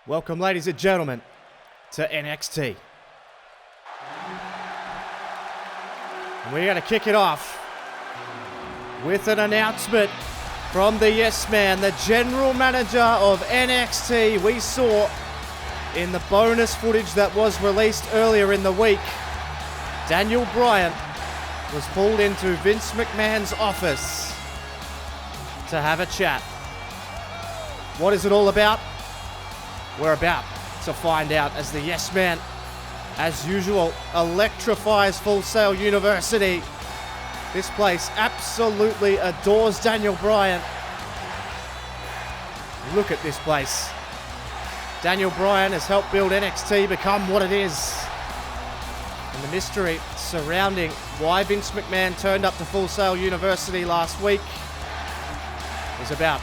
Welcome, ladies and gentlemen, to NXT. And we're going to kick it off with an announcement from the Yes Man, the general manager of NXT. We saw in the bonus footage that was released earlier in the week, Daniel Bryan was pulled into Vince McMahon's office to have a chat. What is it all about? We're about to find out as the Yes Man, as usual, electrifies Full Sail University. This place absolutely adores Daniel Bryan. Look at this place. Daniel Bryan has helped build NXT become what it is. And the mystery surrounding why Vince McMahon turned up to Full Sail University last week is about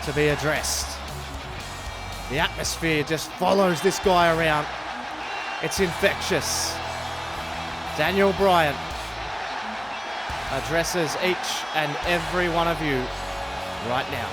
to be addressed. The atmosphere just follows this guy around. It's infectious. Daniel Bryan addresses each and every one of you right now.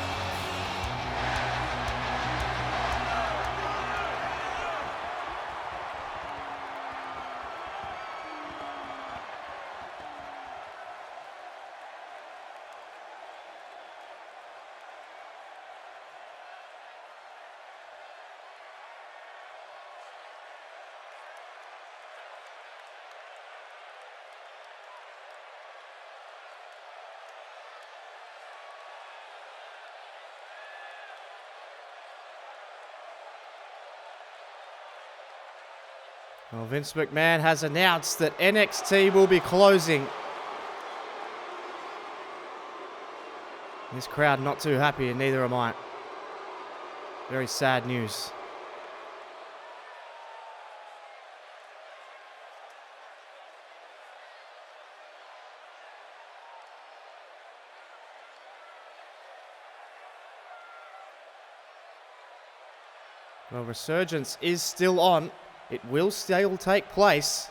Well, Vince McMahon has announced that NXT will be closing. This crowd not too happy, and neither am I. Very sad news. Well, Resurgence is still on. It will still take place.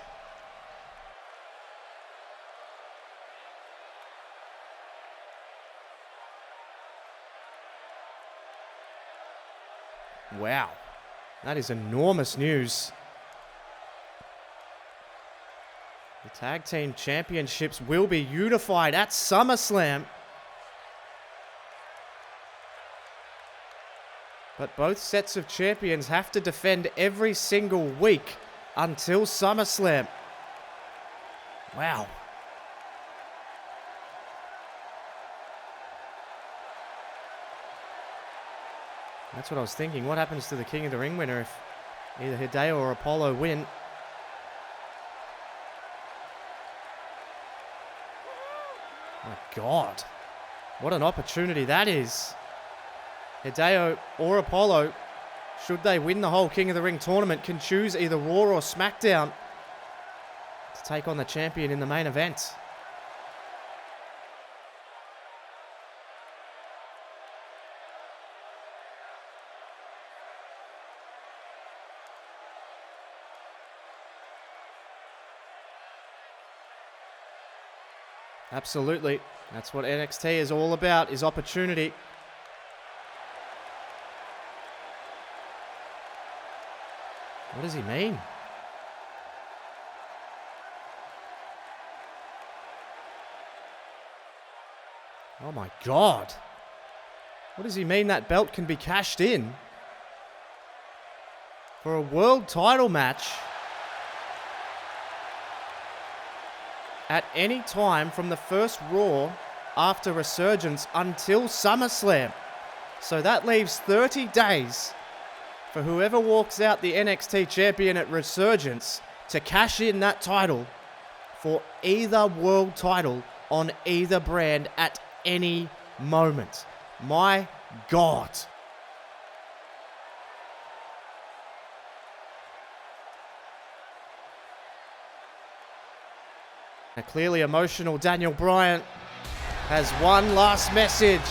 Wow, that is enormous news. The Tag Team Championships will be unified at SummerSlam. But both sets of champions have to defend every single week until SummerSlam. Wow. That's what I was thinking. What happens to the King of the Ring winner if either Hideo or Apollo win? My God. What an opportunity that is. Hideo or Apollo, should they win the whole King of the Ring tournament, can choose either Raw or SmackDown to take on the champion in the main event. Absolutely. That's what NXT is all about, is opportunity. What does he mean? Oh my God. What does he mean that belt can be cashed in for a world title match at any time from the first Raw after Resurgence until SummerSlam? So that leaves 30 days for whoever walks out the NXT champion at Resurgence to cash in that title for either world title on either brand at any moment. My God. A clearly emotional Daniel Bryan has one last message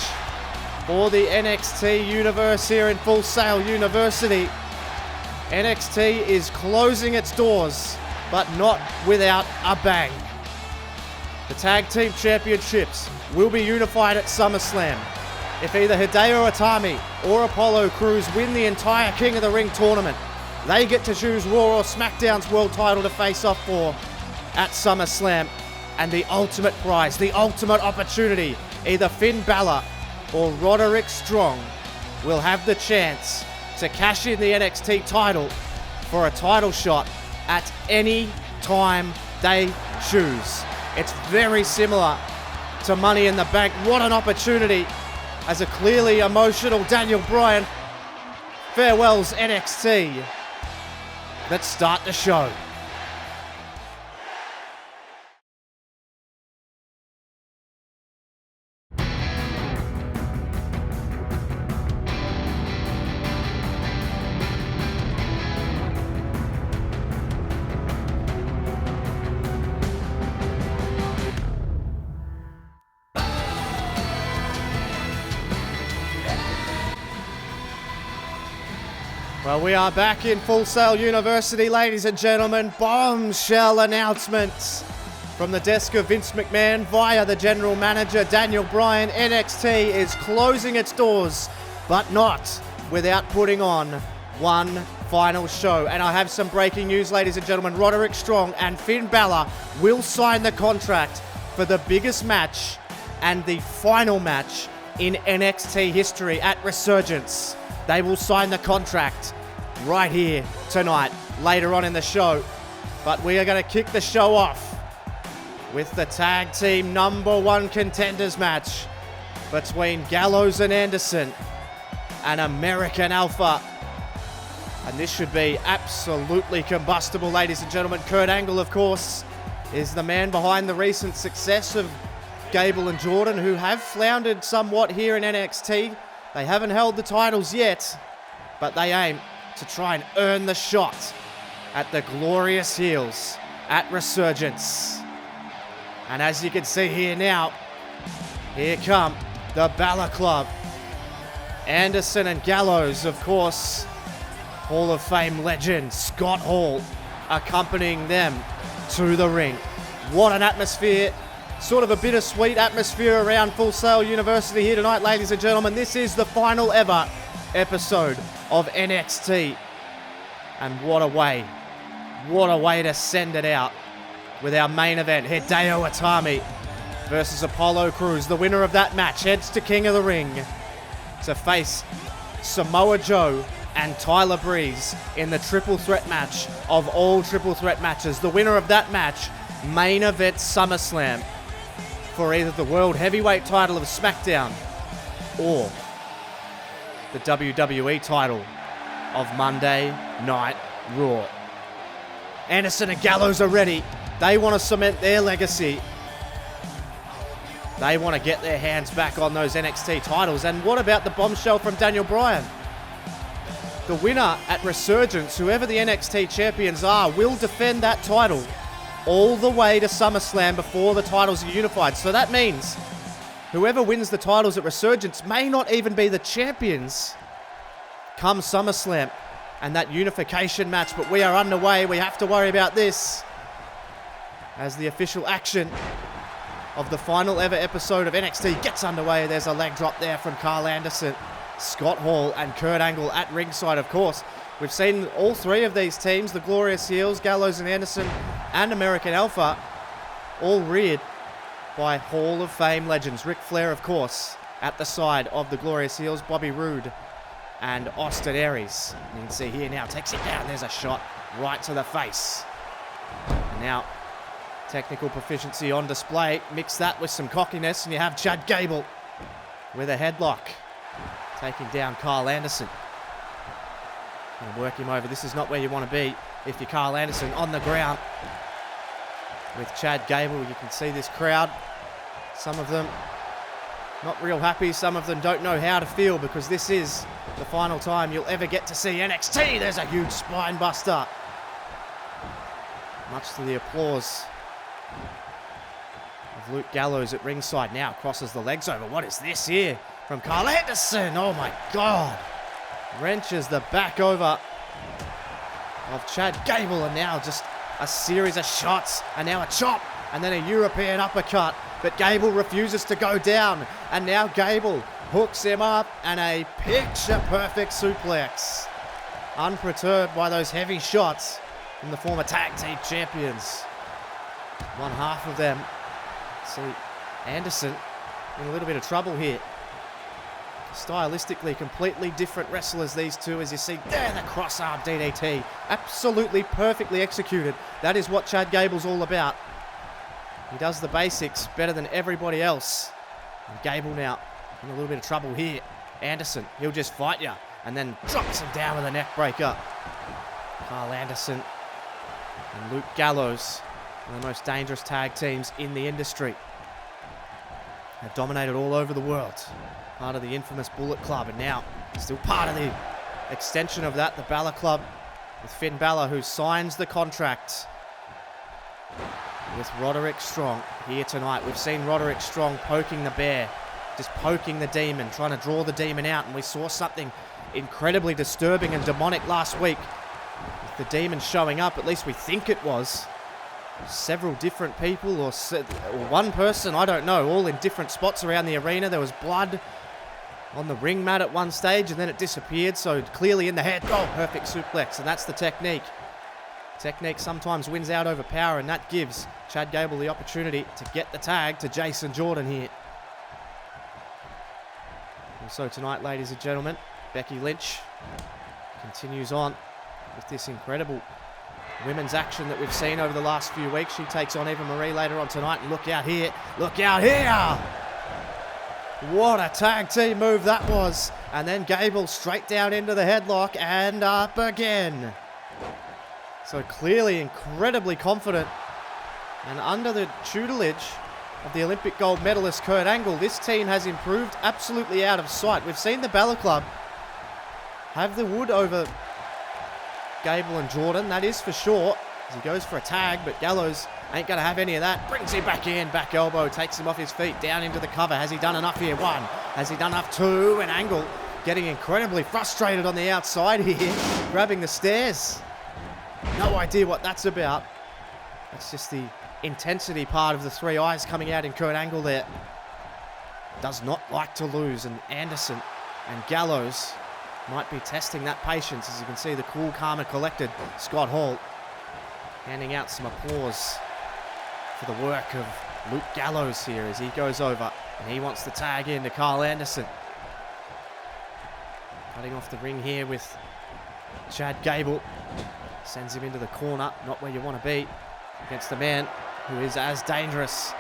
for the NXT universe here in Full Sail University. NXT is closing its doors, but not without a bang. The Tag Team Championships will be unified at SummerSlam. if either Hideo Itami or Apollo Crews win the entire King of the Ring tournament, they get to choose Raw or SmackDown's world title to face off for at SummerSlam. And the ultimate prize, the ultimate opportunity, either Finn Balor or Roderick Strong will have the chance to cash in the NXT title for a title shot at any time they choose. It's very similar to Money in the Bank. What an opportunity as a clearly emotional Daniel Bryan farewells NXT. Let's start the show. Well, we are back in Full Sail University, ladies and gentlemen. Bombshell announcements from the desk of Vince McMahon via the general manager, Daniel Bryan. NXT is closing its doors, but not without putting on one final show. And I have some breaking news, ladies and gentlemen. Roderick Strong and Finn Balor will sign the contract for the biggest match and the final match in NXT history at Resurgence. They will sign the contract right here tonight, later on in the show. But we are going to kick the show off with the tag team #1 contenders match between Gallows and Anderson and American Alpha. And this should be absolutely combustible, ladies and gentlemen. Kurt Angle, of course, is the man behind the recent success of Gable and Jordan, who have floundered somewhat here in NXT. They haven't held the titles yet, but they aim to try and earn the shot at the glorious heels at Resurgence. And as you can see here now, here come the Balor Club. Anderson and Gallows, of course, Hall of Fame legend Scott Hall accompanying them to the ring. What an atmosphere. Sort of a bittersweet atmosphere around Full Sail University here tonight, ladies and gentlemen. This is the final ever episode of NXT. And what a way to send it out with our main event, Hideo Itami versus Apollo Crews. The winner of that match heads to King of the Ring to face Samoa Joe and Tyler Breeze in the triple threat match of all triple threat matches. The winner of that match, main event SummerSlam, for either the World Heavyweight title of SmackDown or the WWE title of Monday Night Raw. Anderson and Gallows are ready. They want to cement their legacy. They want to get their hands back on those NXT titles. And what about the bombshell from Daniel Bryan? The winner at Resurgence, whoever the NXT champions are, will defend that title all the way to SummerSlam before the titles are unified. So that means whoever wins the titles at Resurgence may not even be the champions come SummerSlam and that unification match. But we are underway. We have to worry about this as the official action of the final ever episode of NXT gets underway. There's a leg drop there from Carl Anderson. Scott Hall and Kurt Angle at ringside, of course. We've seen all three of these teams, the Glorious Heels, Gallows and Anderson, and American Alpha, all reared by Hall of Fame legends. Ric Flair, of course, at the side of the Glorious Heels, Bobby Roode and Austin Aries. You can see here now, takes it down. There's a shot right to the face. And now, technical proficiency on display. Mix that with some cockiness, and you have Chad Gable with a headlock, taking down Kyle Anderson. And work him over. This is not where you want to be if you're Kyle Anderson on the ground. With Chad Gable, you can see this crowd. Some of them not real happy. Some of them don't know how to feel, because this is the final time you'll ever get to see NXT. There's a huge spine buster. Much to the applause of Luke Gallows at ringside. Now crosses the legs over. What is this here from Kyle Anderson? Oh my God. Wrenches the back over of Chad Gable, and now just a series of shots, and now a chop, and then a European uppercut, but Gable refuses to go down, and now Gable hooks him up, and a picture-perfect suplex. Unperturbed by those heavy shots from the former tag team champions. One half of them. See, Anderson in a little bit of trouble here. Stylistically, completely different wrestlers, these two, as you see there, the cross-arm DDT. Absolutely perfectly executed. That is what Chad Gable's all about. He does the basics better than everybody else. And Gable now in a little bit of trouble here. Anderson, he'll just fight you, and then drops him down with a neck breaker. Carl Anderson and Luke Gallows, one of the most dangerous tag teams in the industry. Have dominated all over the world. Part of the infamous Bullet Club, and now still part of the extension of that, the Balor Club, with Finn Balor, who signs the contract with Roderick Strong here tonight. We've seen Roderick Strong poking the bear, just poking the demon, trying to draw the demon out, and we saw something incredibly disturbing and demonic last week. With the demon showing up, at least we think it was. Several different people, or one person, I don't know, all in different spots around the arena. There was blood on the ring mat at one stage, and then it disappeared, so clearly in the head. Oh, perfect suplex, and that's the technique. Technique sometimes wins out over power, and that gives Chad Gable the opportunity to get the tag to Jason Jordan here. Also tonight, ladies and gentlemen, Becky Lynch continues on with this incredible women's action that we've seen over the last few weeks. She takes on Eva Marie later on tonight, and look out here, look out here! What a tag team move that was. And then Gable straight down into the headlock and up again. So clearly incredibly confident. And under the tutelage of the Olympic gold medalist Kurt Angle, this team has improved absolutely out of sight. We've seen the Balor Club have the wood over Gable and Jordan, that is for sure, as he goes for a tag, but Gallows ain't going to have any of that. Brings him back in, back elbow, takes him off his feet, down into the cover. Has he done enough here? One. Has he done enough? Two. And Angle getting incredibly frustrated on the outside here, grabbing the stairs. No idea what that's about. That's just the intensity part of the three eyes coming out in Kurt Angle there. Does not like to lose, and Anderson and Gallows might be testing that patience. As you can see, the cool, calm and collected Scott Hall handing out some applause for the work of Luke Gallows here as he goes over, and he wants to tag in to Carl Anderson. Cutting off the ring here with Chad Gable. Sends him into the corner, not where you want to be, against the man who is as dangerous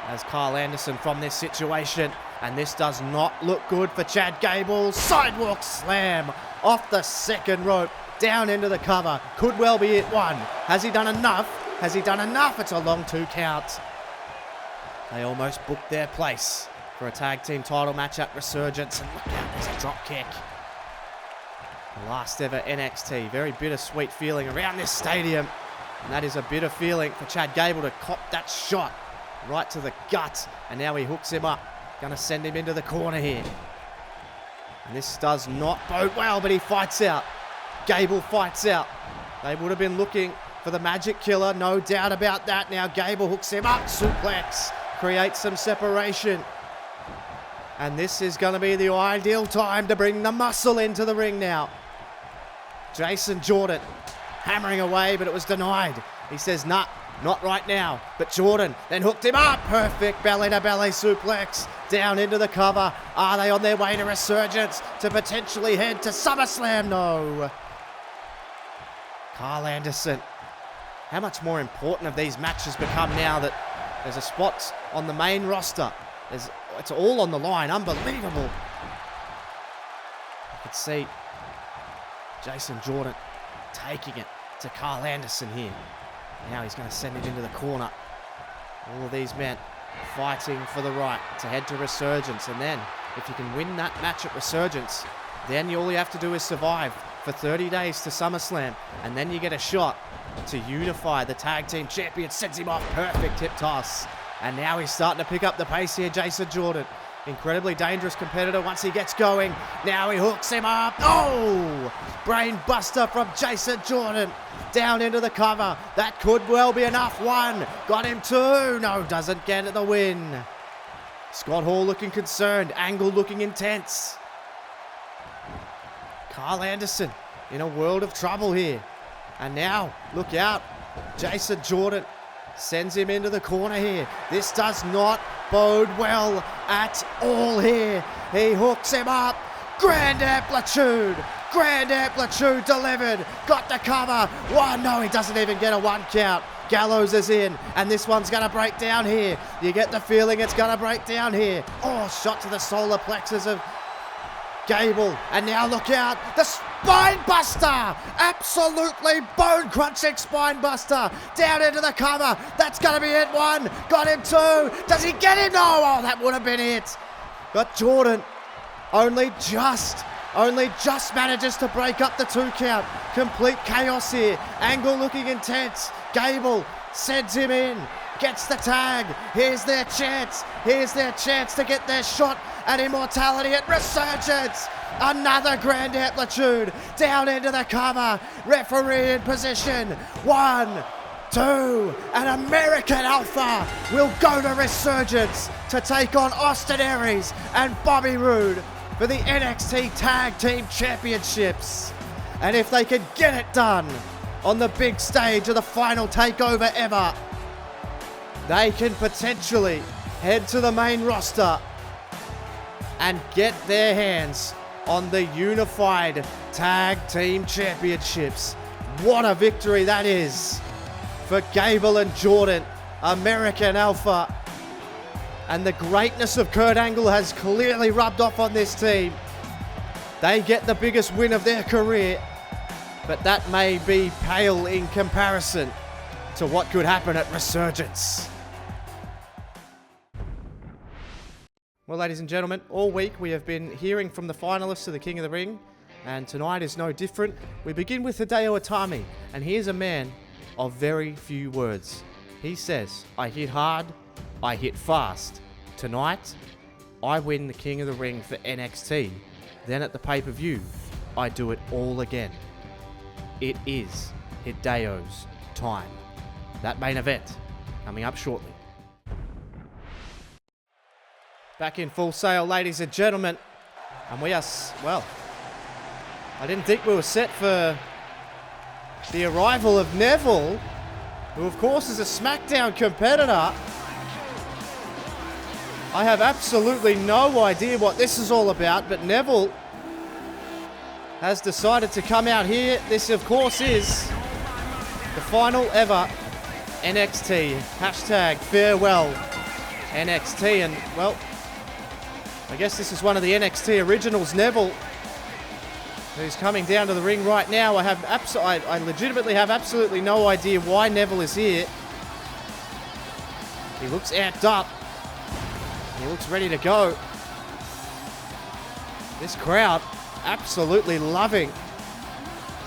as Carl Anderson from this situation. And this does not look good for Chad Gable. Sidewalk slam off the second rope, down into the cover. Could well be it. One. Has he done enough? Has he done enough? It's a long 2 count. They almost booked their place for a tag team title match at Resurgence. And look out, there's a drop kick. The last ever NXT. Very bittersweet feeling around this stadium. And that is a bitter feeling for Chad Gable to cop that shot right to the gut. And now he hooks him up. Gonna send him into the corner here. And this does not bode well, but he fights out. Gable fights out. They would have been looking for the magic killer, no doubt about that. Now Gable hooks him up, suplex, creates some separation. And this is gonna be the ideal time to bring the muscle into the ring now. Jason Jordan hammering away, but it was denied. He says, nah, not right now. But Jordan then hooked him up. Perfect belly-to-belly suplex down into the cover. Are they on their way to Resurgence to potentially head to SummerSlam? No. Carl Anderson. How much more important have these matches become now that there's a spot on the main roster? It's all on the line. Unbelievable. You can see Jason Jordan taking it to Carl Anderson here. Now he's going to send it into the corner. All of these men fighting for the right to head to Resurgence. And then, if you can win that match at Resurgence, then all you have to do is survive for 30 days to SummerSlam. And then you get a shot to unify the tag team champion. Sends him off. Perfect hip toss. And now he's starting to pick up the pace here, Jason Jordan. Incredibly dangerous competitor once he gets going. Now he hooks him up. Oh! Brain buster from Jason Jordan. Down into the cover. That could well be enough. One. Got him. Two. No, doesn't get the win. Scott Hall looking concerned. Angle looking intense. Carl Anderson in a world of trouble here. And now, look out. Jason Jordan sends him into the corner here. This does not bode well at all here. He hooks him up. Grand amplitude. Grand amplitude delivered. Got the cover. One. No, he doesn't even get a 1 count. Gallows is in, and this one's going to break down here. You get the feeling it's going to break down here. Oh, shot to the solar plexus of Gable. And now look out. The spine buster. Absolutely bone-crunching spine buster. Down into the cover. That's going to be it. 1. Got him 2. Does he get him? No. Oh, that would have been it. But Jordan only just manages to break up the 2 count. Complete chaos here. Angle looking intense. Gable sends him in. Gets the tag. Here's their chance. Here's their chance to get their shot at immortality at Resurgence. Another grand amplitude. Down into the cover. Referee in position. 1, 2. An American Alpha will go to Resurgence to take on Austin Aries and Bobby Roode for the NXT Tag Team Championships. And if they can get it done on the big stage of the final takeover ever, they can potentially head to the main roster and get their hands on the Unified Tag Team Championships. What a victory that is for Gable and Jordan, American Alpha. And the greatness of Kurt Angle has clearly rubbed off on this team. They get the biggest win of their career, but that may be pale in comparison to what could happen at Resurgence. Well, ladies and gentlemen, all week we have been hearing from the finalists of the King of the Ring, and tonight is no different. We begin with Hideo Itami, and he is a man of very few words. He says, I hit hard, I hit fast. Tonight, I win the King of the Ring for NXT. Then at the pay-per-view, I do it all again. It is Hideo's time. That main event coming up shortly. Back in Full Sail, ladies and gentlemen. And we are, well, I didn't think we were set for the arrival of Neville, who of course is a SmackDown competitor. I have absolutely no idea what this is all about, but Neville has decided to come out here. This, of course, is the final ever NXT hashtag farewell NXT. And, well, I guess this is one of the NXT originals, Neville, who's coming down to the ring right now. I legitimately have absolutely no idea why Neville is here. He looks amped up. He looks ready to go. This crowd absolutely loving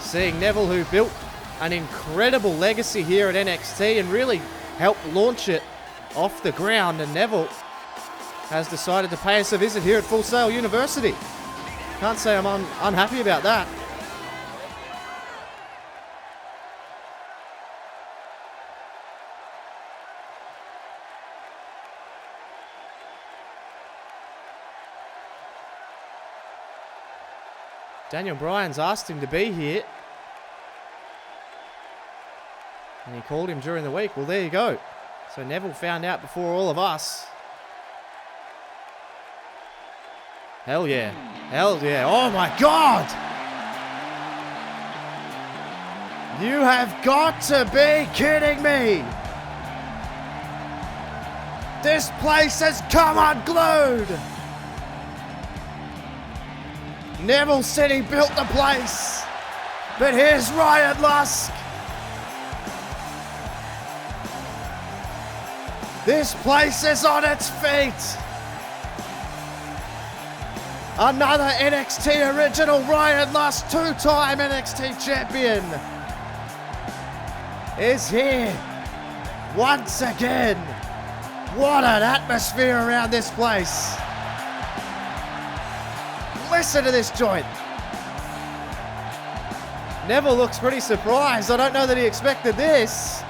seeing Neville, who built an incredible legacy here at NXT and really helped launch it off the ground. And Neville has decided to pay us a visit here at Full Sail University. Can't say I'm unhappy about that. Daniel Bryan's asked him to be here. And he called him during the week. Well, there you go. So Neville found out before all of us. Hell yeah. Hell yeah. Oh my God! You have got to be kidding me! This place has come unglued! Neville said he built the place, but here's Ryan Lusk. This place is on its feet. Another NXT original, Ryan Lusk, 2-time NXT champion, is here once again. What an atmosphere around this place. Listen to this joint. Neville looks pretty surprised. I don't know that he expected this.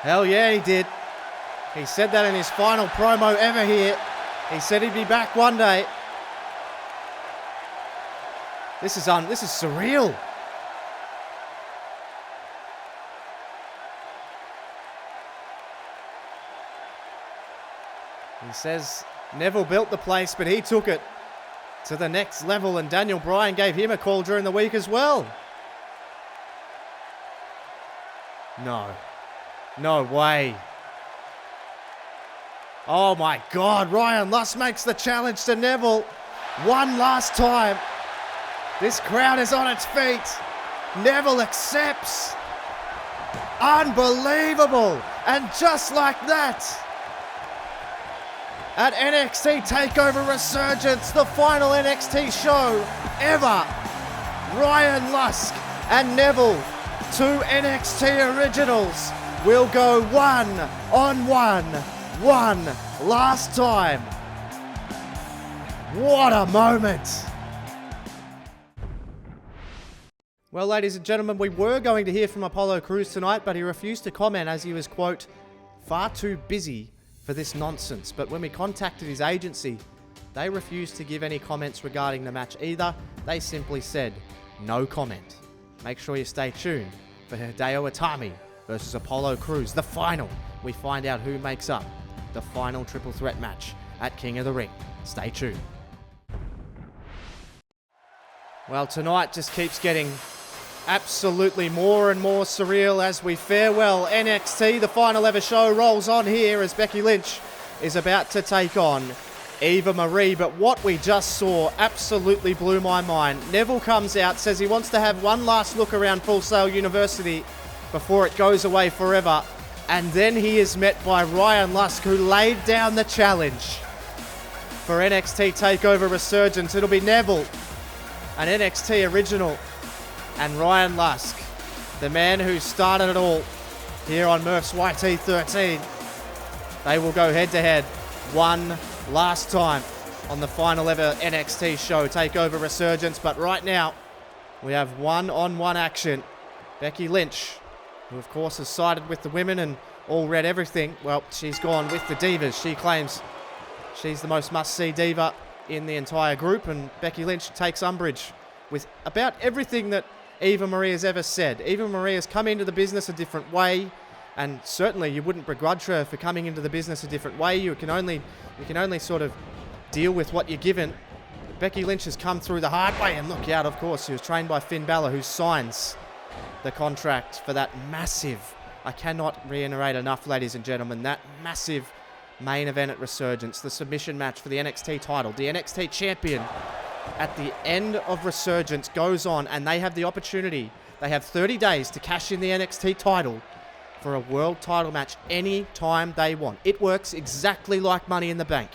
Hell yeah, he did. He said that in his final promo ever here. He said he'd be back one day. This is surreal. He says Neville built the place, but he took it to the next level, and Daniel Bryan gave him a call during the week as well. No way. Oh my God, Ryan Lusk makes the challenge to Neville one last time. This crowd is on its feet. Neville accepts. Unbelievable. And just like that, at NXT TakeOver Resurgence, the final NXT show ever, Ryan Lusk and Neville, two NXT originals, will go one-on-one one last time. What a moment. Well, ladies and gentlemen, we were going to hear from Apollo Crews tonight, but he refused to comment as he was, quote, far too busy for this nonsense. But when we contacted his agency, they refused to give any comments regarding the match either. They simply said, no comment. Make sure you stay tuned for Hideo Itami versus Apollo Crews, the final. We find out who makes up the final triple threat match at King of the Ring. Stay tuned. Well, tonight just keeps getting absolutely more and more surreal as we farewell NXT. The final ever show rolls on here as Becky Lynch is about to take on Eva Marie. But what we just saw absolutely blew my mind. Neville comes out, says he wants to have one last look around Full Sail University before it goes away forever. And then he is met by Ryan Lusk, who laid down the challenge for NXT TakeOver Resurgence. It'll be Neville, an NXT original, and Ryan Lusk, the man who started it all here on Murph's YT13. They will go head-to-head one last time on the final ever NXT show, TakeOver Resurgence. But right now, we have one-on-one action. Becky Lynch, who of course has sided with the women and all read everything, well, she's gone with the divas. She claims she's the most must-see diva in the entire group, and Becky Lynch takes umbrage with about everything that Eva Marie has ever said. Eva Marie has come into the business a different way, and certainly you wouldn't begrudge her for coming into the business a different way. You can only sort of deal with what you're given. But Becky Lynch has come through the hard way, and look out, of course, she was trained by Finn Balor, who signs the contract for that massive, I cannot reiterate enough, ladies and gentlemen, that massive main event at Resurgence, the submission match for the NXT title. The NXT champion at the end of Resurgence goes on, and they have the opportunity. They have 30 days to cash in the NXT title for a world title match any time they want. It works exactly like Money in the Bank.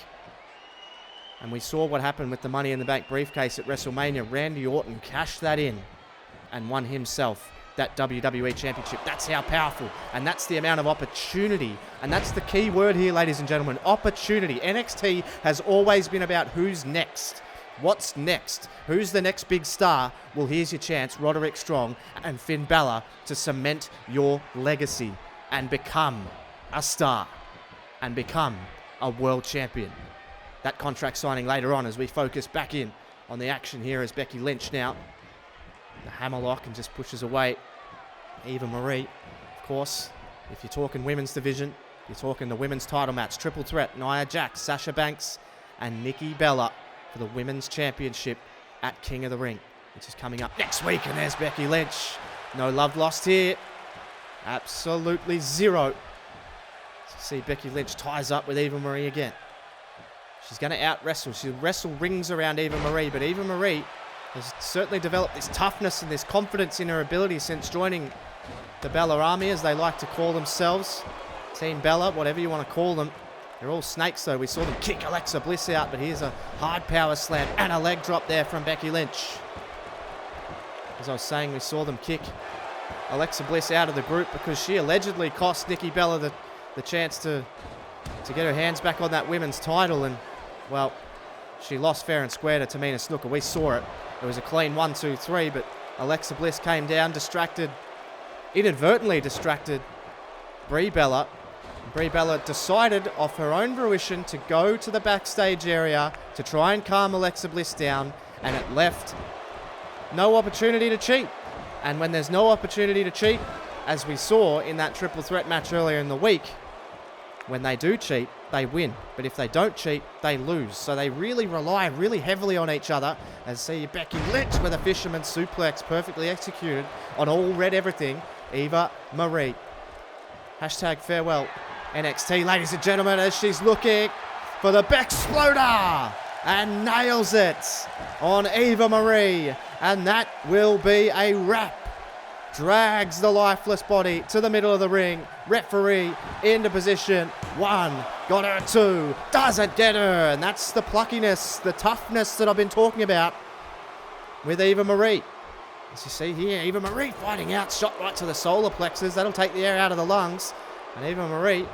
And we saw what happened with the Money in the Bank briefcase at WrestleMania. Randy Orton cashed that in and won himself that WWE Championship. That's how powerful, and that's the amount of opportunity, and that's the key word here, ladies and gentlemen, opportunity. NXT has always been about who's next. What's next? Who's the next big star? Well, here's your chance, Roderick Strong and Finn Balor, to cement your legacy and become a star and become a world champion. That contract signing later on as we focus back in on the action here as Becky Lynch now the hammerlock and just pushes away Eva Marie. Of course, if you're talking women's division, you're talking the women's title match, triple threat, Nia Jax, Sasha Banks, and Nikki Bella for the women's championship at King of the Ring, which is coming up next week. And there's Becky Lynch. No love lost here. Absolutely zero. See, Becky Lynch ties up with Eva Marie again. She's going to out-wrestle. She'll wrestle rings around Eva Marie, but Eva Marie has certainly developed this toughness and this confidence in her ability since joining the Bella Army, as they like to call themselves. Team Bella, whatever you want to call them. They're all snakes, though. We saw them kick Alexa Bliss out, but here's a hard power slam and a leg drop there from Becky Lynch. As I was saying, we saw them kick Alexa Bliss out of the group because she allegedly cost Nikki Bella the chance to get her hands back on that women's title. And, well, she lost fair and square to Tamina Snuka. We saw it. It was a clean 1, 2, 3, but Alexa Bliss came down, inadvertently distracted Brie Bella. Brie Bella decided off her own fruition to go to the backstage area to try and calm Alexa Bliss down, and it left no opportunity to cheat. And when there's no opportunity to cheat, as we saw in that triple threat match earlier in the week, when they do cheat, they win. But if they don't cheat, they lose. So they really rely really heavily on each other. As see Becky Lynch with a fisherman suplex perfectly executed on all red everything. Eva Marie. Hashtag farewell NXT, ladies and gentlemen, as she's looking for the Bexploder and nails it on Eva Marie. And that will be a wrap. Drags the lifeless body to the middle of the ring. Referee into position. 1, got her 2, doesn't get her. And that's the pluckiness, the toughness that I've been talking about with Eva Marie. As you see here, Eva Marie fighting out, shot right to the solar plexus. That'll take the air out of the lungs. And Eva Marie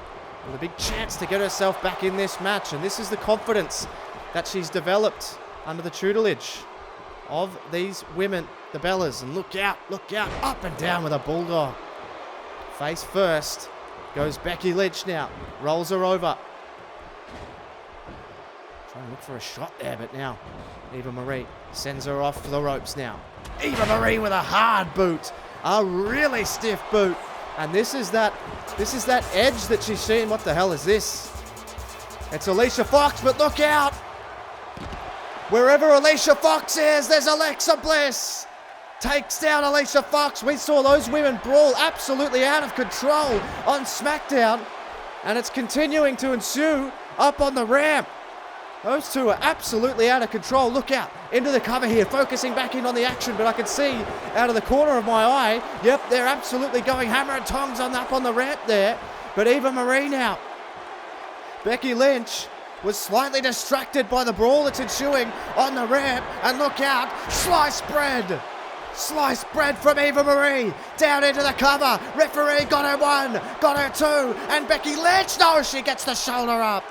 with a big chance to get herself back in this match. And this is the confidence that she's developed under the tutelage of these women, the Bellas. And look out, up and down with a bulldog. Face first goes Becky Lynch now. Rolls her over. Trying to look for a shot there, but now Eva Marie sends her off the ropes now. Eva Marie with a hard boot. A really stiff boot. And this is that edge that she's seen. What the hell is this? It's Alicia Fox, but look out! Wherever Alicia Fox is, there's Alexa Bliss. Takes down Alicia Fox. We saw those women brawl absolutely out of control on SmackDown. And it's continuing to ensue up on the ramp. Those two are absolutely out of control. Look out into the cover here, focusing back in on the action, but I can see out of the corner of my eye, yep, they're absolutely going hammer and tongs up on the ramp there. But Eva Marie now. Becky Lynch was slightly distracted by the brawl that's ensuing on the ramp, and look out, sliced bread. Sliced bread from Eva Marie, down into the cover. Referee got her 1, got her 2, and Becky Lynch, no, she gets the shoulder up.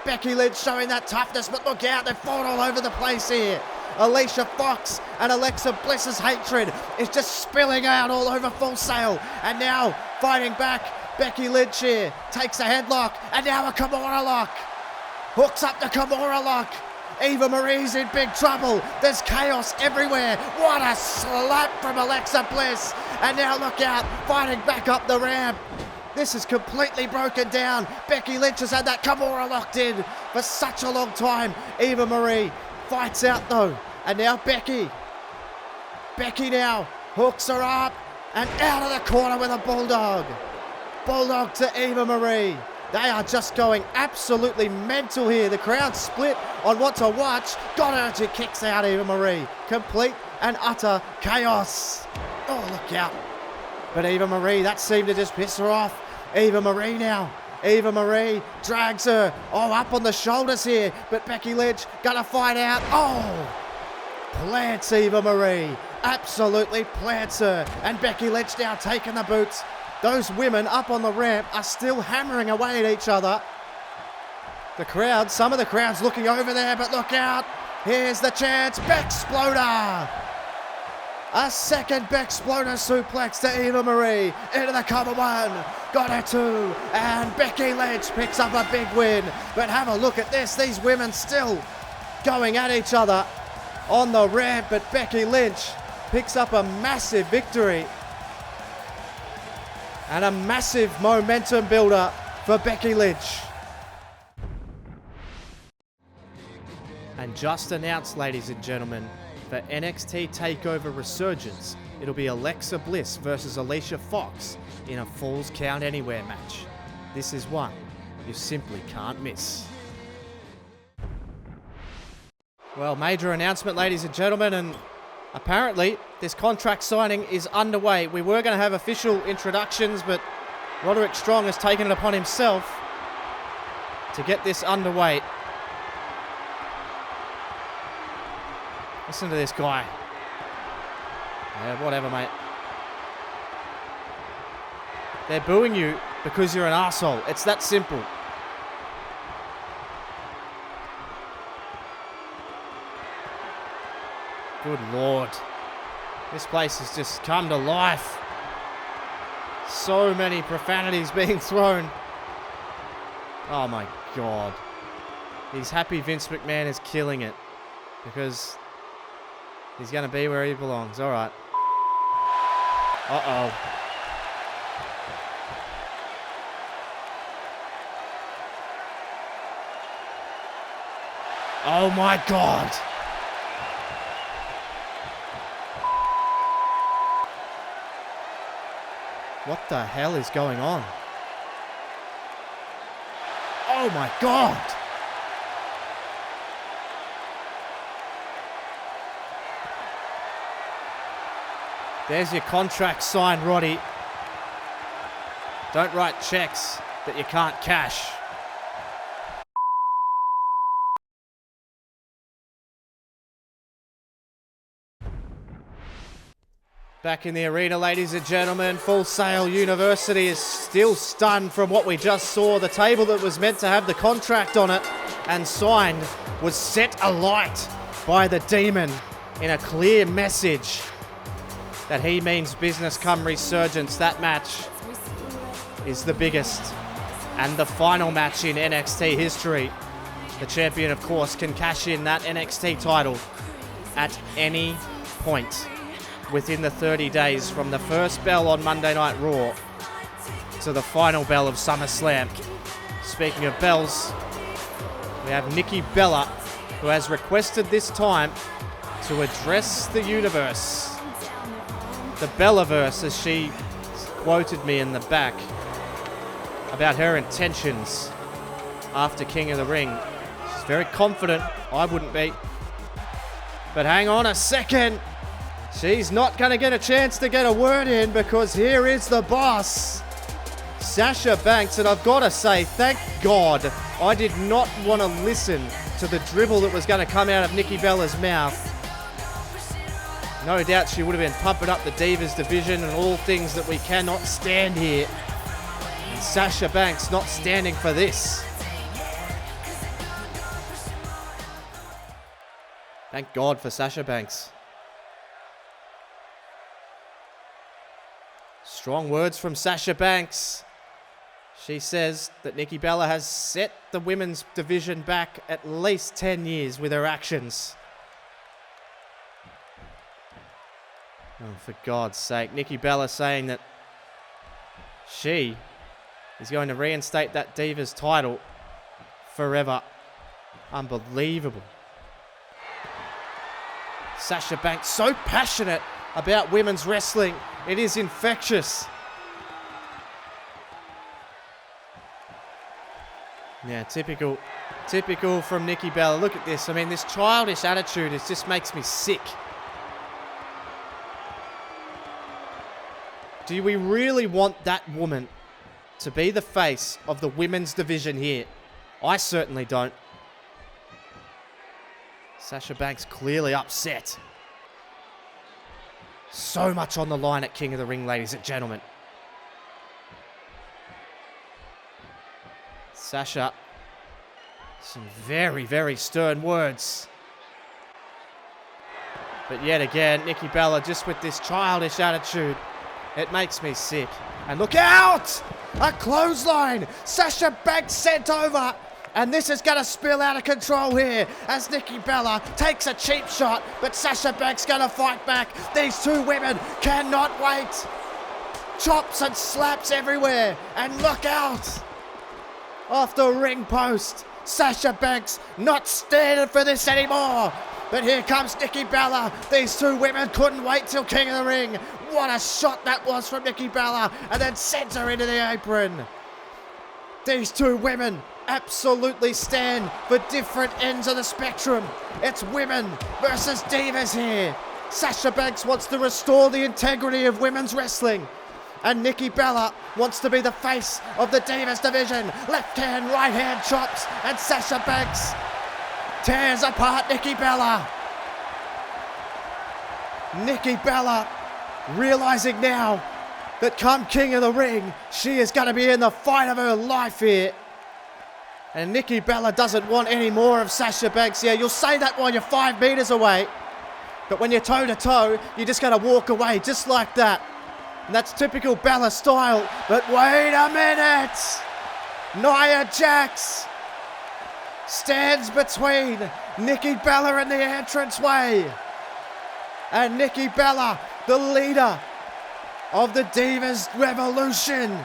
Becky Lynch showing that toughness, but look out, they've fought all over the place here. Alicia Fox and Alexa Bliss's hatred is just spilling out all over Full Sail. And now, fighting back, Becky Lynch here takes a headlock, and now a Kimura lock. Hooks up the Kimura lock. Eva Marie's in big trouble. There's chaos everywhere. What a slap from Alexa Bliss. And now look out, fighting back up the ramp. This is completely broken down. Becky Lynch has had that Kimura locked in for such a long time. Eva Marie fights out though. And now Becky. Becky now hooks her up and out of the corner with a bulldog. Bulldog to Eva Marie. They are just going absolutely mental here. The crowd split on what to watch. Got her, she kicks out Eva Marie. Complete and utter chaos. Oh, look out. But Eva Marie, that seemed to just piss her off. Eva Marie now. Eva Marie drags her. Oh, up on the shoulders here. But Becky Lynch gonna fight out. Oh, plants Eva Marie. Absolutely plants her. And Becky Lynch now taking the boots. Those women up on the ramp are still hammering away at each other. The crowd, some of the crowd's looking over there, but look out. Here's the chance. Bexploder. A second Bexploder suplex to Eva Marie. Into the cover 1. Got her 2. And Becky Lynch picks up a big win. But have a look at this. These women still going at each other on the ramp. But Becky Lynch picks up a massive victory. And a massive momentum builder for Becky Lynch. And just announced, ladies and gentlemen, for NXT TakeOver Resurgence, it'll be Alexa Bliss versus Alicia Fox in a Falls Count Anywhere match. This is one you simply can't miss. Well, major announcement, ladies and gentlemen, and apparently this contract signing is underway. We were going to have official introductions, but Roderick Strong has taken it upon himself to get this underway. Listen to this guy. Yeah, whatever, mate. They're booing you because you're an arsehole. It's that simple. Good Lord. This place has just come to life. So many profanities being thrown. Oh my God. He's happy Vince McMahon is killing it because he's going to be where he belongs. All right. Uh-oh. Oh my God. What the hell is going on? Oh my God. There's your contract signed, Roddy. Don't write checks that you can't cash. Back in the arena, ladies and gentlemen, Full Sail University is still stunned from what we just saw. The table that was meant to have the contract on it and signed was set alight by the Demon in a clear message that he means business come resurgence. That match is the biggest and the final match in NXT history. The champion, of course, can cash in that NXT title at any point within the 30 days from the first bell on Monday Night Raw to the final bell of SummerSlam. Speaking of bells, we have Nikki Bella, who has requested this time to address the universe. The Bellaverse, as she quoted me in the back about her intentions after King of the Ring. She's very confident. I wouldn't be. But hang on a second. She's not going to get a chance to get a word in because here is the boss, Sasha Banks. And I've got to say, thank God I did not want to listen to the dribble that was going to come out of Nikki Bella's mouth. No doubt she would have been pumping up the Divas division and all things that we cannot stand here. And Sasha Banks not standing for this. Thank God for Sasha Banks. Strong words from Sasha Banks. She says that Nikki Bella has set the women's division back at least 10 years with her actions. Oh, for God's sake. Nikki Bella saying that she is going to reinstate that Divas title forever. Unbelievable. Sasha Banks so passionate about women's wrestling. It is infectious. Yeah, typical from Nikki Bella. Look at this. I mean, this childish attitude just makes me sick. Do we really want that woman to be the face of the women's division here? I certainly don't. Sasha Banks clearly upset. So much on the line at King of the Ring, ladies and gentlemen. Sasha, some very, very stern words. But yet again, Nikki Bella just with this childish attitude. It makes me sick. And look out! A clothesline! Sasha Banks sent over! And this is going to spill out of control here as Nikki Bella takes a cheap shot, but Sasha Banks going to fight back. These two women cannot wait. Chops and slaps everywhere. And look out! Off the ring post. Sasha Banks not standing for this anymore. But here comes Nikki Bella. These two women couldn't wait till King of the Ring. What a shot that was from Nikki Bella. And then sends her into the apron. These two women absolutely stand for different ends of the spectrum. It's women versus divas here. Sasha Banks wants to restore the integrity of women's wrestling. And Nikki Bella wants to be the face of the divas division. Left hand, right hand chops. And Sasha Banks tears apart Nikki Bella. Nikki Bella realizing now that come King of the Ring, she is going to be in the fight of her life here. And Nikki Bella doesn't want any more of Sasha Banks. Yeah, you'll say that while you're 5 meters away. But when you're toe to toe, you're just going to walk away just like that. And that's typical Bella style. But wait a minute. Nia Jax stands between Nikki Bella and the entranceway. And Nikki Bella, the leader of the Divas Revolution,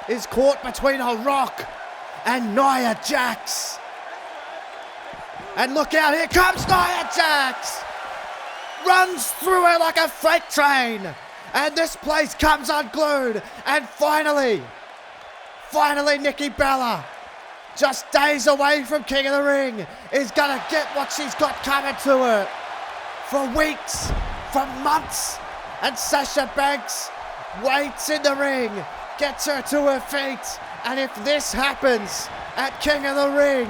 is caught between a rock and Nia Jax. And look out, here comes Nia Jax! Runs through it like a freight train. And this place comes unglued. And finally Nikki Bella, just days away from King of the Ring, is gonna get what she's got coming to her. For weeks, for months. And Sasha Banks waits in the ring, gets her to her feet. And if this happens at King of the Ring,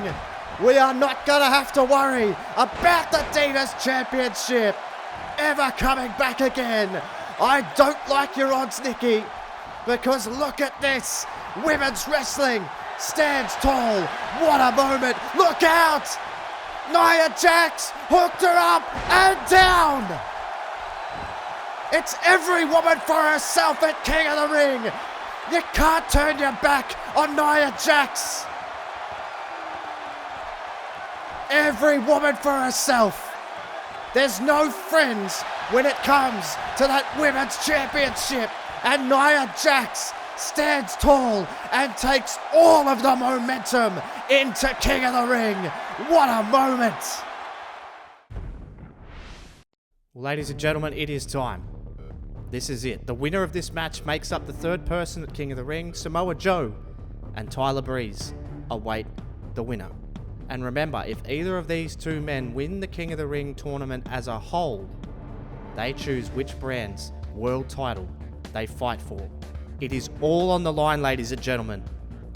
we are not gonna have to worry about the Divas Championship ever coming back again. I don't like your odds, Nikki, because look at this. Women's wrestling stands tall. What a moment. Look out. Nia Jax hooked her up and down. It's every woman for herself at King of the Ring. You can't turn your back on Nia Jax. Every woman for herself. There's no friends when it comes to that Women's Championship. And Nia Jax stands tall and takes all of the momentum into King of the Ring. What a moment. Ladies and gentlemen, it is time. This is it. The winner of this match makes up the third person at King of the Ring. Samoa Joe and Tyler Breeze await the winner. And remember, if either of these two men win the King of the Ring tournament as a whole, they choose which brand's world title they fight for. It is all on the line, ladies and gentlemen.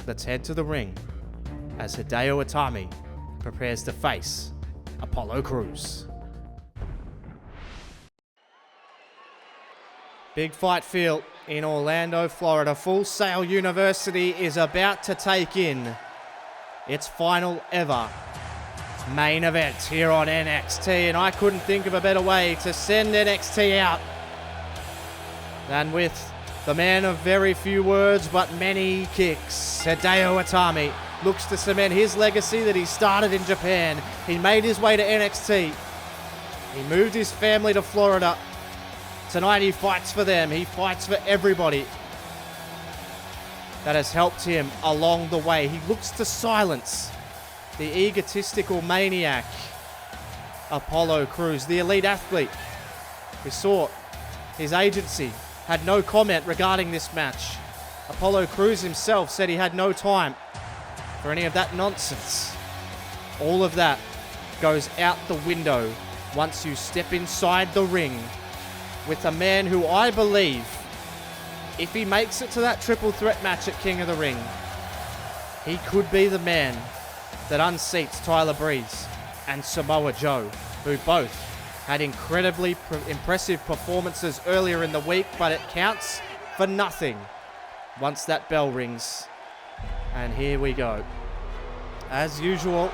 Let's head to the ring as Hideo Itami prepares to face Apollo Crews. Big fight field in Orlando, Florida. Full Sail University is about to take in its final ever main event here on NXT, and I couldn't think of a better way to send NXT out than with the man of very few words but many kicks. Hideo Itami looks to cement his legacy that he started in Japan. He made his way to NXT. He moved his family to Florida. Tonight he fights for them. He fights for everybody that has helped him along the way. He looks to silence the egotistical maniac Apollo Crews, the elite athlete. We saw his agency had no comment regarding this match. Apollo Crews himself said he had no time for any of that nonsense. All of that goes out the window once you step inside the ring with a man who I believe, if he makes it to that triple threat match at King of the Ring, he could be the man that unseats Tyler Breeze and Samoa Joe, who both had incredibly impressive performances earlier in the week, but it counts for nothing once that bell rings. And here we go. As usual,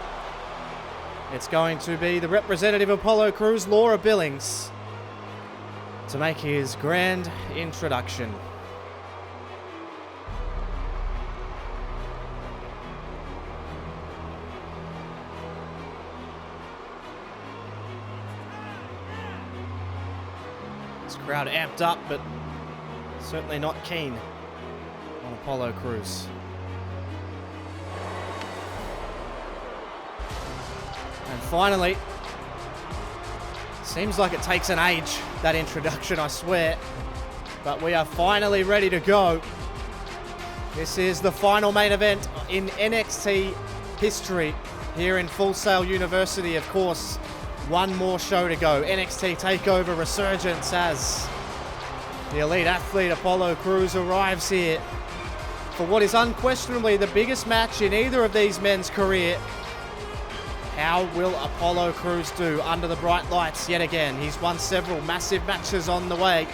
it's going to be the representative of Apollo Crews, Laura Billings, to make his grand introduction. This crowd amped up, but certainly not keen on Apollo Crews. And finally, seems like it takes an age, that introduction, I swear. But we are finally ready to go. This is the final main event in NXT history here in Full Sail University. Of course, one more show to go. NXT TakeOver Resurgence as the elite athlete Apollo Crews arrives here for what is unquestionably the biggest match in either of these men's career. How will Apollo Crews do under the bright lights yet again? He's won several massive matches on the way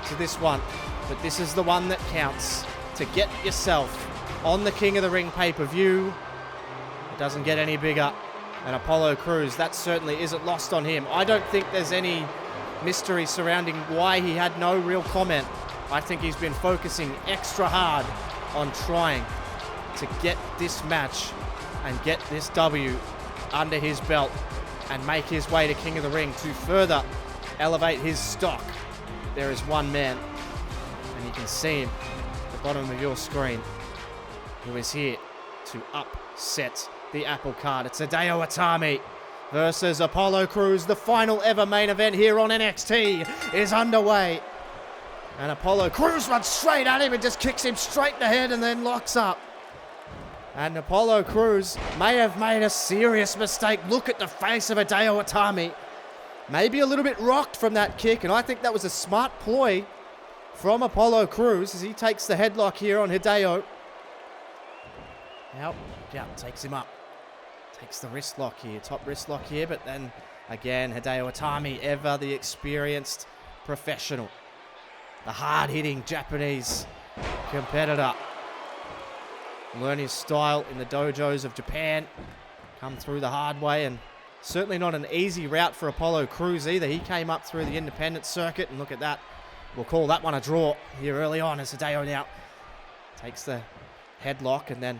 to this one, but this is the one that counts to get yourself on the King of the Ring pay-per-view. It doesn't get any bigger. And Apollo Crews, that certainly isn't lost on him. I don't think there's any mystery surrounding why he had no real comment I think he's been focusing extra hard on trying to get this match and get this W under his belt and make his way to King of the Ring to further elevate his stock. There is one man, and you can see him at the bottom of your screen, who is here to upset the apple cart. It's Hideo Itami versus Apollo Crews. The final ever main event here on NXT is underway. And Apollo Crews runs straight at him and just kicks him straight in the head and then locks up. And Apollo Crews may have made a serious mistake. Look at the face of Hideo Itami. Maybe a little bit rocked from that kick, and I think that was a smart ploy from Apollo Crews as he takes the headlock here on Hideo. Now, yeah, takes him up. Takes the wrist lock here, top wrist lock here, but then again, Hideo Itami, ever the experienced professional. The hard-hitting Japanese competitor. Learn his style in the dojos of Japan. Come through the hard way, and certainly not an easy route for Apollo Crews either. He came up through the independent circuit, and look at that. We'll call that one a draw here early on as Hideo now takes the headlock and then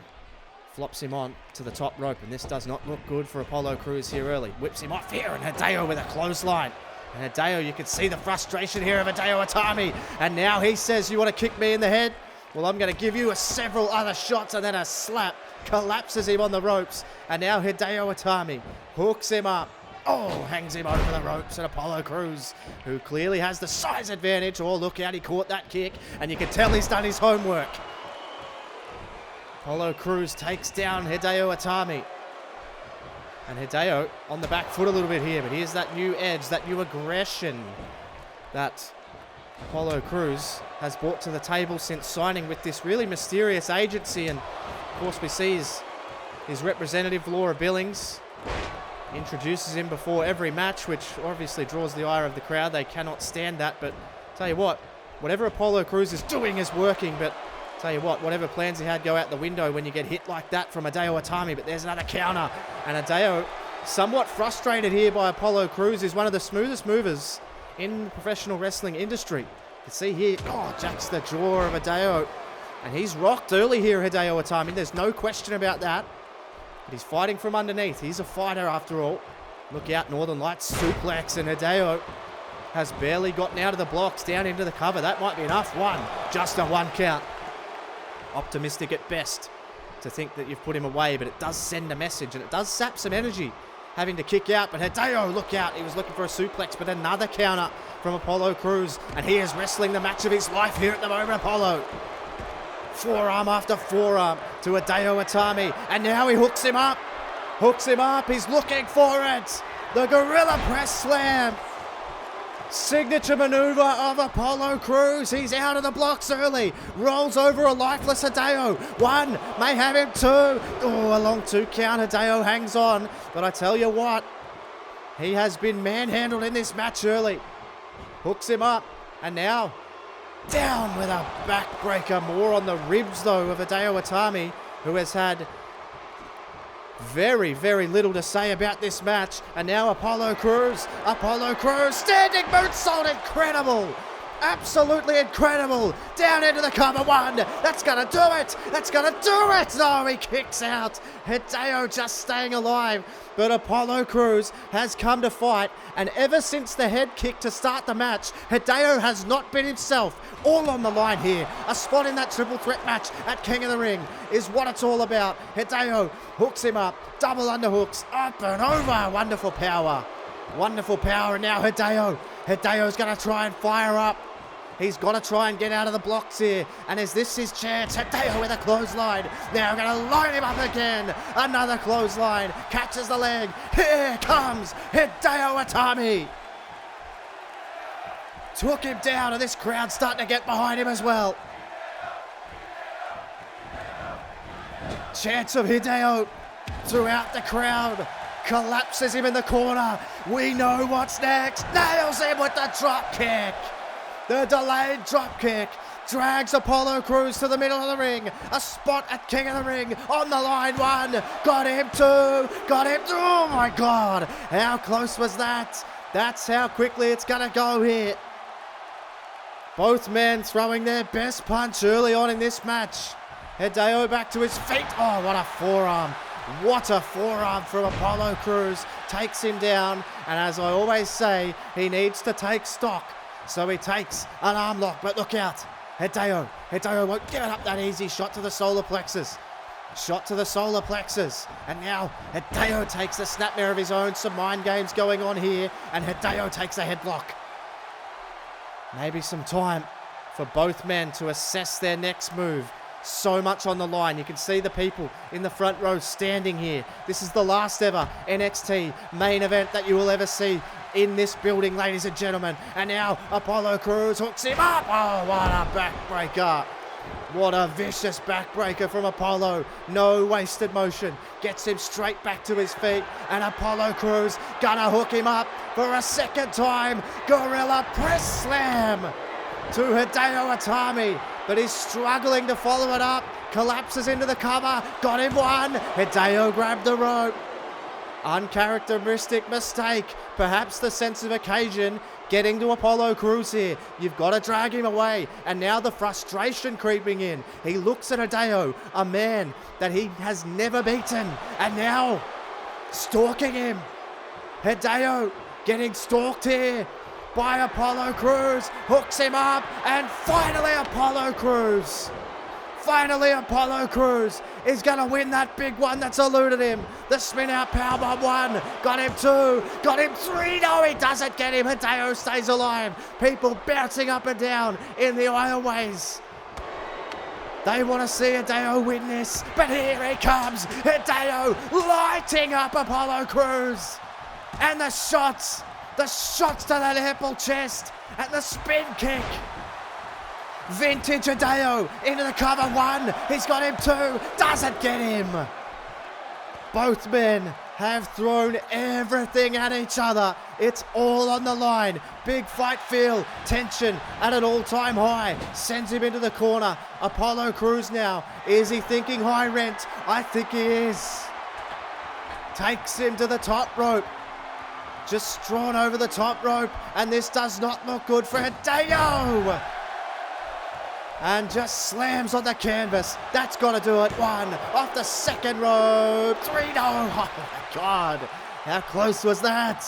flops him on to the top rope, and this does not look good for Apollo Crews here early. Whips him off here, and Hideo with a clothesline. And Hideo, you can see the frustration here of Hideo Itami. And now he says, you want to kick me in the head? Well, I'm going to give you several other shots, and then a slap collapses him on the ropes. And now Hideo Itami hooks him up. Oh, hangs him over the ropes, and Apollo Crews, who clearly has the size advantage. Oh, look out, he caught that kick, and you can tell he's done his homework. Apollo Crews takes down Hideo Itami. And Hideo on the back foot a little bit here, but here's that new edge, that new aggression that Apollo Crews has brought to the table since signing with this really mysterious agency. And of course we see his representative, Laura Billings, introduces him before every match, which obviously draws the ire of the crowd. They cannot stand that, but tell you what, whatever Apollo Crews is doing is working. But tell you what, whatever plans he had go out the window when you get hit like that from Hideo Itami. But there's another counter, and Hideo, somewhat frustrated here by Apollo Crews, is one of the smoothest movers in the professional wrestling industry. You can see here, oh, jacks the jaw of Hideo, and he's rocked early here, Hideo Itami. There's no question about that. But he's fighting from underneath. He's a fighter after all. Look out, Northern Lights suplex, and Hideo has barely gotten out of the blocks, down into the cover. That might be enough. Just a one count. Optimistic at best to think that you've put him away, but it does send a message, and it does sap some energy having to kick out. But Hideo, look out, he was looking for a suplex, but another counter from Apollo Crews, and he is wrestling the match of his life here at the moment. Apollo, forearm after forearm to Hideo Itami, and now he hooks him up, he's looking for it, the Gorilla Press Slam. Signature maneuver of Apollo Crews. He's out of the blocks early. Rolls over a lifeless Hideo. One, may have him two. Oh, a long two count. Hideo hangs on. But I tell you what, he has been manhandled in this match early. Hooks him up. And now, down with a backbreaker. More on the ribs, though, of Hideo Itami, who has had very, very little to say about this match. And now Apollo Crews, standing moonsault, incredible, absolutely incredible, down into the cover. One, that's gonna do it, no, he kicks out. Hideo just staying alive, but Apollo Crews has come to fight, and ever since the head kick to start the match, Hideo has not been himself. All on the line here. A spot in that triple threat match at King of the Ring is what it's all about. Hideo hooks him up, double underhooks, up and over. Wonderful power, and now Hideo's going to try and fire up. He's got to try and get out of the blocks here. And is this his chance? Hideo with a clothesline. Now going to line him up again. Another clothesline. Catches the leg. Here comes Hideo Itami. Took him down, and this crowd's starting to get behind him as well. Chance of Hideo throughout the crowd. Collapses him in the corner. We know what's next. Nails him with the drop kick. The delayed drop kick drags Apollo Crews to the middle of the ring. A spot at King of the Ring on the line. One, got him two, oh my God, how close was that? That's how quickly it's gonna go here. Both men throwing their best punch early on in this match. Hideo back to his feet. Oh, what a forearm. What a forearm from Apollo Crews. Takes him down. And as I always say, he needs to take stock. So he takes an arm lock. But look out. Hideo won't give it up that easy. Shot to the solar plexus. Shot to the solar plexus. And now Hideo takes a snapmare of his own. Some mind games going on here. And Hideo takes a headlock. Maybe some time for both men to assess their next move. So much on the line. You can see the people in the front row standing here. This is the last ever NXT main event that you will ever see in this building, ladies and gentlemen. And now Apollo Crews hooks him up. Oh, what a backbreaker. What a vicious backbreaker from Apollo. No wasted motion. Gets him straight back to his feet. And Apollo Crews gonna hook him up for a second time. Gorilla press slam to Hideo Itami. But he's struggling to follow it up. Collapses into the cover. Got him one. Hideo grabbed the rope. Uncharacteristic mistake. Perhaps the sense of occasion getting to Apollo Crews here. You've got to drag him away. And now the frustration creeping in. He looks at Hideo, a man that he has never beaten. And now stalking him. Hideo getting stalked here by Apollo Crews. Hooks him up. And finally Apollo Crews. Finally, Apollo Crews is going to win that big one that's eluded him. The spin out powerbomb 1. Got him 2. Got him 3. No, he doesn't get him. Hideo stays alive. People bouncing up and down in the aisleways. They want to see Hideo win this. But here he comes. Hideo lighting up Apollo Crews. And the shots to the nipple chest. And the spin kick. Vintage Hideo into the cover 1. He's got him 2. Doesn't get him. Both men have thrown everything at each other. It's all on the line. Big fight feel. Tension at an all-time high. Sends him into the corner. Apollo Crews now. Is he thinking high rent? I think he is. Takes him to the top rope. Just drawn over the top rope. And this does not look good for Hideo. And just slams on the canvas. That's got to do it. 1 off the second rope. 3. No. Oh my God. How close was that?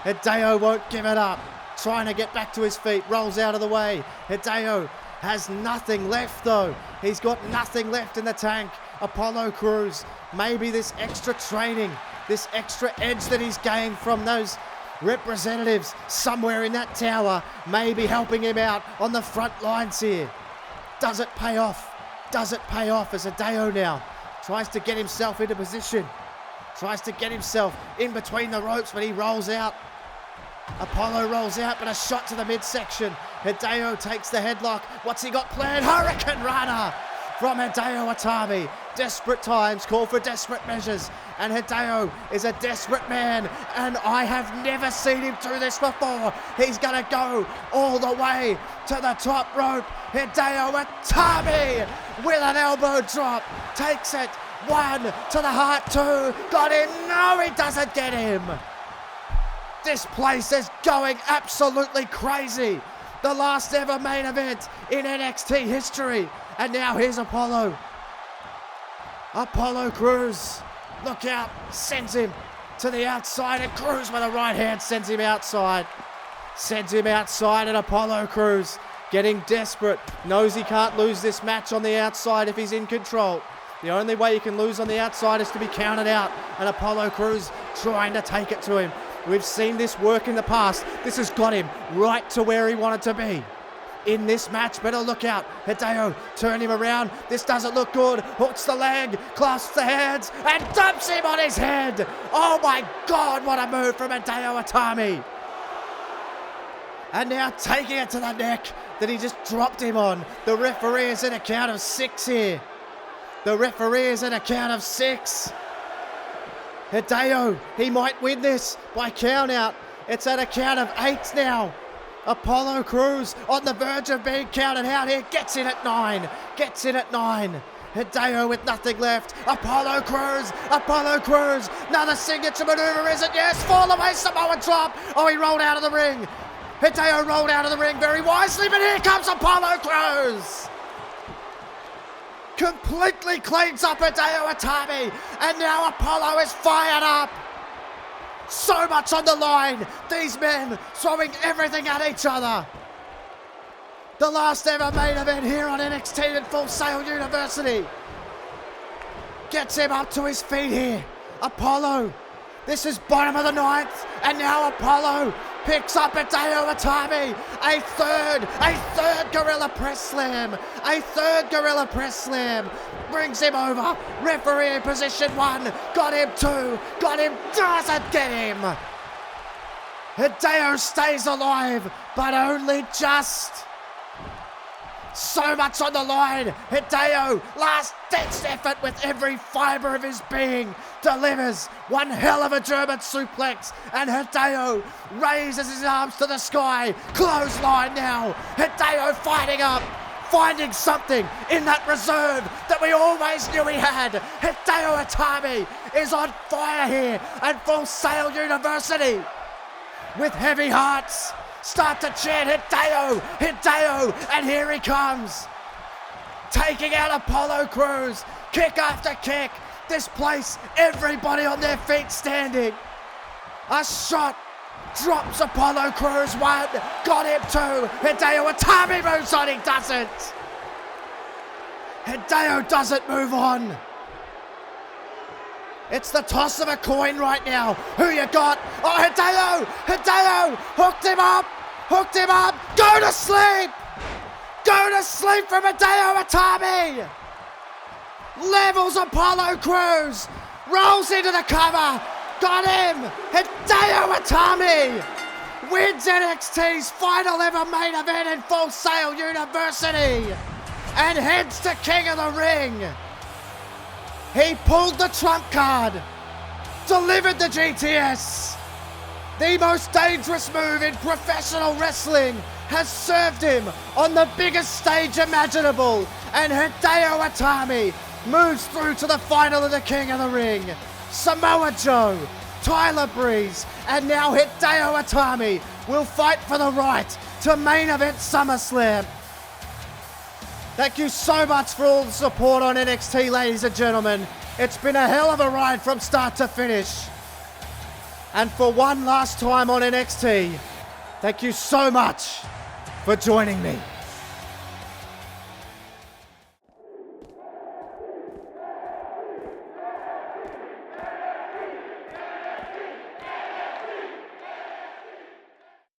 Hideo won't give it up. Trying to get back to his feet. Rolls out of the way. Hideo has nothing left though. He's got nothing left in the tank. Apollo Crews. Maybe this extra training. This extra edge that he's gained from those representatives somewhere in that tower. Maybe helping him out on the front lines here. Does it pay off? Does it pay off as Hideo now tries to get himself into position? Tries to get himself in between the ropes, but he rolls out. Apollo rolls out, but a shot to the midsection. Hideo takes the headlock. What's he got planned? Hurricane Runner from Hideo Itami. Desperate times call for desperate measures. And Hideo is a desperate man. And I have never seen him do this before. He's going to go all the way to the top rope. Hideo Itami with an elbow drop. Takes it. 1 to the heart. 2. Got him. No, he doesn't get him. This place is going absolutely crazy. The last ever main event in NXT history. And now here's Apollo. Apollo Crews. Look out. Sends him to the outside. And Crews with a right hand sends him outside. Sends him outside, and Apollo Crews getting desperate. Knows he can't lose this match on the outside if he's in control. The only way you can lose on the outside is to be counted out. And Apollo Crews trying to take it to him. We've seen this work in the past. This has got him right to where he wanted to be in this match. Better look out. Hideo turn him around. This doesn't look good. Hooks the leg, clasps the hands, and dumps him on his head. Oh my God, what a move from Hideo Itami. And now taking it to the neck that he just dropped him on. The referee is in a count of 6 here. The referee is in a count of 6. Hideo, he might win this by count out. It's at a count of 8 now. Apollo Crews on the verge of being counted out here. Gets in at 9. Gets in at 9. Hideo with nothing left. Apollo Crews. Apollo Crews. Another signature maneuver, is it? Yes. Fall away. Samoa drop. Oh, he rolled out of the ring. Hideo rolled out of the ring very wisely, but here comes Apollo Crews. Completely cleans up Hideo Itami, and now Apollo is fired up. So much on the line. These men throwing everything at each other. The last ever main event here on NXT in Full Sail University. Gets him up to his feet here. Apollo. This is bottom of the ninth, and now Apollo picks up Hideo Itami. A third Gorilla Press Slam. A third Gorilla Press Slam. Brings him over. Referee in position 1. Got him 2. Got him. Doesn't get him. Hideo stays alive, but only just. So much on the line. Hideo, last-ditch effort with every fibre of his being, delivers one hell of a German suplex, and Hideo raises his arms to the sky. Clothesline now. Hideo fighting up, finding something in that reserve that we always knew he had. Hideo Itami is on fire here at Full Sail University. With heavy hearts, start to chant Hideo, Hideo, and here he comes. Taking out Apollo Crews, kick after kick. This place, everybody on their feet standing. A shot, drops Apollo Crews 1, got him 2. Hideo Itami moves on, he doesn't. Hideo doesn't move on. It's the toss of a coin right now. Who you got? Oh, Hideo! Hideo! Hooked him up! Hooked him up! Go to sleep! Go to sleep from Hideo Itami! Levels Apollo Crews! Rolls into the cover! Got him! Hideo Itami! Wins NXT's final ever main event in Full Sail University! And heads to King of the Ring! He pulled the trump card, delivered the GTS. The most dangerous move in professional wrestling has served him on the biggest stage imaginable, and Hideo Itami moves through to the final of the King of the Ring. Samoa Joe, Tyler Breeze, and now Hideo Itami will fight for the right to main event SummerSlam. Thank you so much for all the support on NXT, ladies and gentlemen. It's been a hell of a ride from start to finish. And for one last time on NXT, thank you so much for joining me.